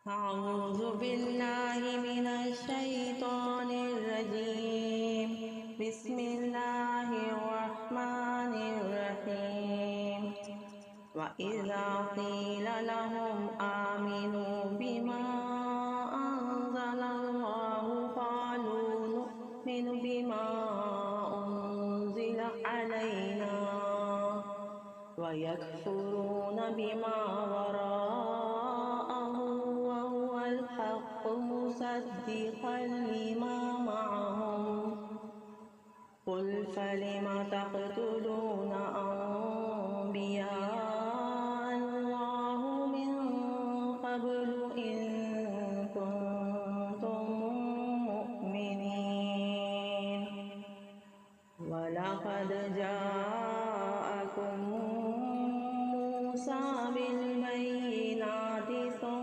أعوذ بالله من الشيطان الرجيم. بسم الله الرحمن الرحيم. وإذا قيل لهم آمنوا بما أنزل الله قالوا نؤمن بما أنزل علينا ويكفرون بما وراءه وهو الحق مصدقا لما معهم قل فلم تقتلون